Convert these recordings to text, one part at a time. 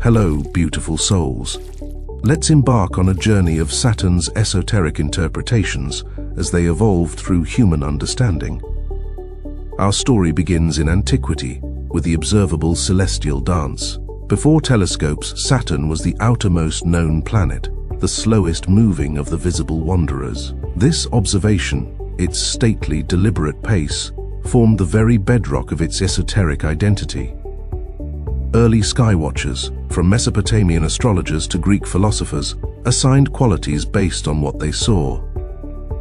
Hello, beautiful souls. Let's embark on a journey of Saturn's esoteric interpretations as they evolved through human understanding. Our story begins in antiquity with the observable celestial dance. Before telescopes, Saturn was the outermost known planet, the slowest moving of the visible wanderers. This observation, its stately, deliberate pace, formed the very bedrock of its esoteric identity. Early skywatchers, from Mesopotamian astrologers to Greek philosophers, assigned qualities based on what they saw.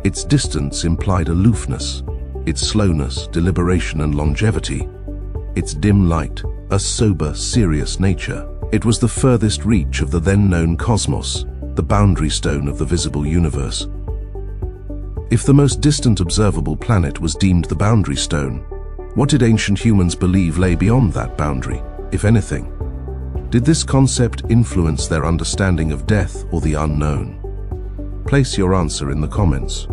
Its distance implied aloofness, its slowness, deliberation and longevity, its dim light, a sober, serious nature. It was the furthest reach of the then-known cosmos, the boundary stone of the visible universe. If the most distant observable planet was deemed the boundary stone, what did ancient humans believe lay beyond that boundary, if anything? Did this concept influence their understanding of death or the unknown? Place your answer in the comments.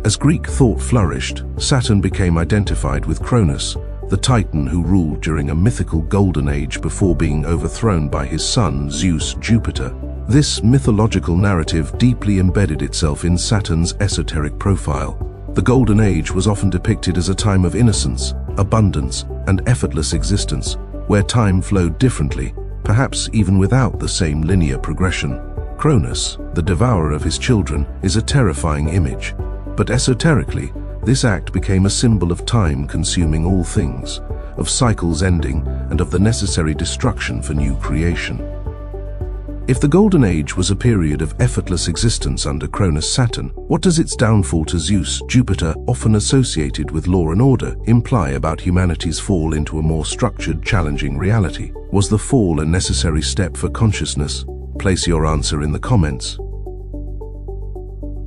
As Greek thought flourished, Saturn became identified with Cronus, the Titan who ruled during a mythical golden age before being overthrown by his son Zeus Jupiter. This mythological narrative deeply embedded itself in Saturn's esoteric profile. The Golden Age was often depicted as a time of innocence, abundance, and effortless existence, where time flowed differently, perhaps even without the same linear progression. Cronus, the devourer of his children, is a terrifying image, but esoterically, this act became a symbol of time consuming all things, of cycles ending, and of the necessary destruction for new creation. If the Golden Age was a period of effortless existence under Cronus Saturn, what does its downfall to Zeus Jupiter, often associated with law and order, imply about humanity's fall into a more structured, challenging reality? Was the fall a necessary step for consciousness? Place your answer in the comments.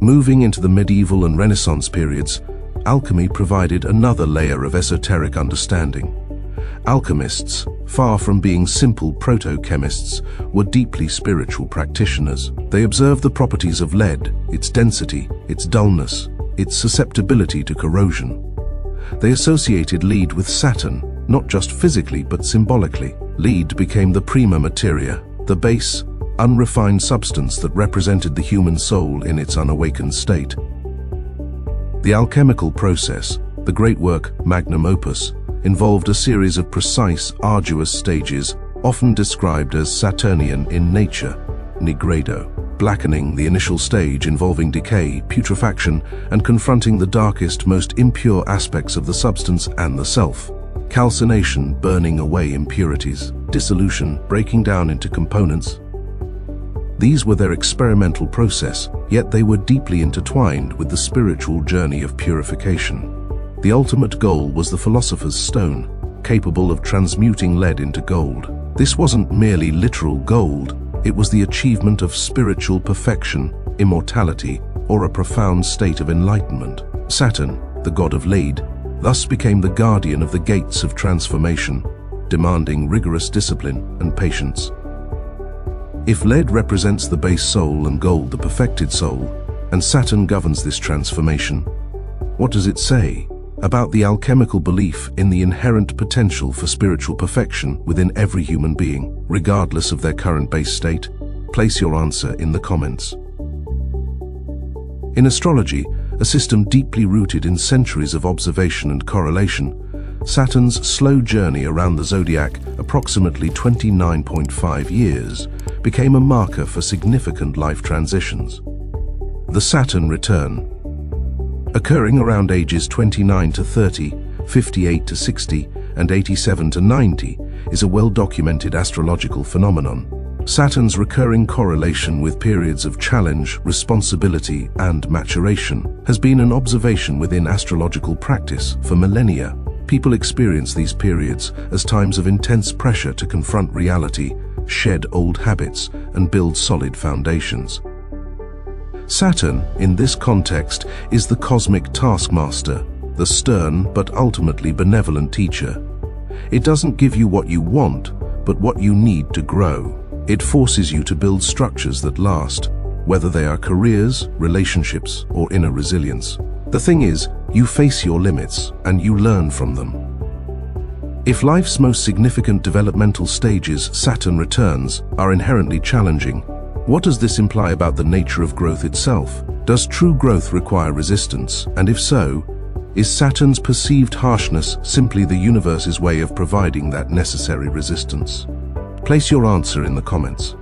Moving into the medieval and Renaissance periods, alchemy provided another layer of esoteric understanding. Alchemists, far from being simple proto-chemists, were deeply spiritual practitioners. They observed the properties of lead, its density, its dullness, its susceptibility to corrosion. They associated lead with Saturn, not just physically but symbolically. Lead became the prima materia, the base, unrefined substance that represented the human soul in its unawakened state. The alchemical process, the great work magnum opus, involved a series of precise, arduous stages, often described as Saturnian in nature, nigredo. Blackening, the initial stage involving decay, putrefaction, and confronting the darkest, most impure aspects of the substance and the self. Calcination, burning away impurities. Dissolution, breaking down into components. These were their experimental process, yet they were deeply intertwined with the spiritual journey of purification. The ultimate goal was the philosopher's stone, capable of transmuting lead into gold. This wasn't merely literal gold, it was the achievement of spiritual perfection, immortality, or a profound state of enlightenment. Saturn, the god of lead, thus became the guardian of the gates of transformation, demanding rigorous discipline and patience. If lead represents the base soul and gold the perfected soul, and Saturn governs this transformation, what does it say about the alchemical belief in the inherent potential for spiritual perfection within every human being, regardless of their current base state? Place your answer in the comments. In astrology, a system deeply rooted in centuries of observation and correlation, Saturn's slow journey around the zodiac, approximately 29.5 years, became a marker for significant life transitions. The Saturn return, occurring around ages 29 to 30, 58 to 60, and 87 to 90, is a well-documented astrological phenomenon. Saturn's recurring correlation with periods of challenge, responsibility, and maturation has been an observation within astrological practice for millennia. People experience these periods as times of intense pressure to confront reality, shed old habits, and build solid foundations. Saturn, in this context, is the cosmic taskmaster, the stern but ultimately benevolent teacher. It doesn't give you what you want, but what you need to grow. It forces you to build structures that last, whether they are careers, relationships, or inner resilience. The thing is, you face your limits and you learn from them. If life's most significant developmental stages, Saturn returns, are inherently challenging, what does this imply about the nature of growth itself? Does true growth require resistance? And if so, is Saturn's perceived harshness simply the universe's way of providing that necessary resistance? Place your answer in the comments.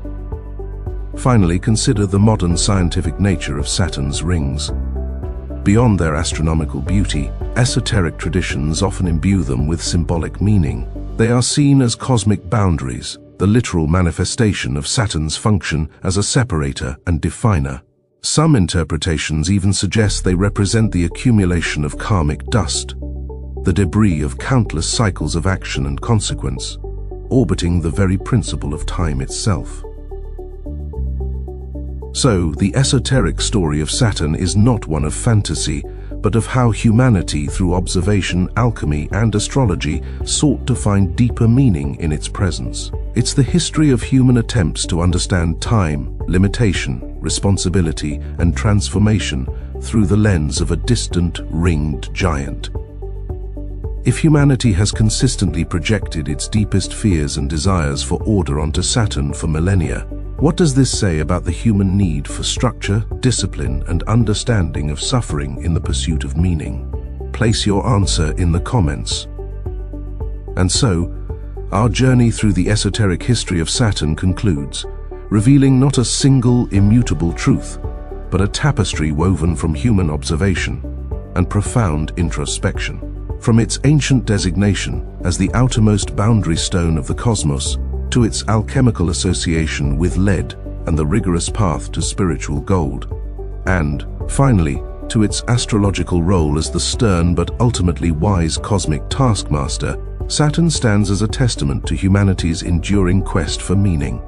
Finally, consider the modern scientific nature of Saturn's rings. Beyond their astronomical beauty, esoteric traditions often imbue them with symbolic meaning. They are seen as cosmic boundaries, the literal manifestation of Saturn's function as a separator and definer. Some interpretations even suggest they represent the accumulation of karmic dust, the debris of countless cycles of action and consequence, orbiting the very principle of time itself. So, the esoteric story of Saturn is not one of fantasy, but of how humanity, through observation, alchemy, and astrology, sought to find deeper meaning in its presence. It's the history of human attempts to understand time, limitation, responsibility, and transformation through the lens of a distant, ringed giant. If humanity has consistently projected its deepest fears and desires for order onto Saturn for millennia, what does this say about the human need for structure, discipline, and understanding of suffering in the pursuit of meaning? Place your answer in the comments. And so, our journey through the esoteric history of Saturn concludes, revealing not a single immutable truth, but a tapestry woven from human observation and profound introspection. From its ancient designation as the outermost boundary stone of the cosmos, to its alchemical association with lead and the rigorous path to spiritual gold, and, finally, to its astrological role as the stern but ultimately wise cosmic taskmaster, Saturn stands as a testament to humanity's enduring quest for meaning.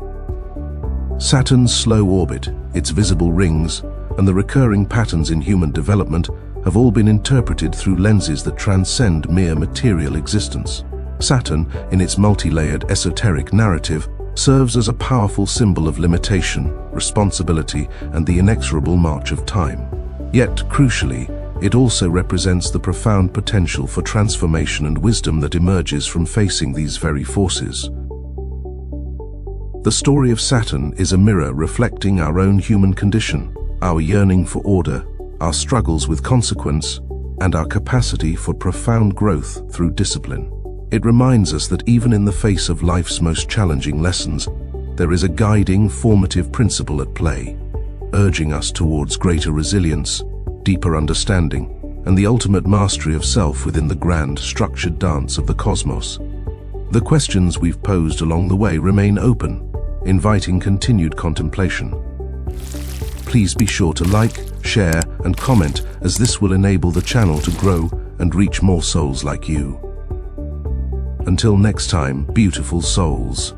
Saturn's slow orbit, its visible rings, and the recurring patterns in human development have all been interpreted through lenses that transcend mere material existence. Saturn, in its multi-layered esoteric narrative, serves as a powerful symbol of limitation, responsibility, and the inexorable march of time. Yet, crucially, it also represents the profound potential for transformation and wisdom that emerges from facing these very forces. The story of Saturn is a mirror reflecting our own human condition, our yearning for order, our struggles with consequence, and our capacity for profound growth through discipline. It reminds us that even in the face of life's most challenging lessons, there is a guiding, formative principle at play, urging us towards greater resilience, deeper understanding, and the ultimate mastery of self within the grand, structured dance of the cosmos. The questions we've posed along the way remain open, inviting continued contemplation. Please be sure to like, share, and comment, as this will enable the channel to grow and reach more souls like you. Until next time, beautiful souls.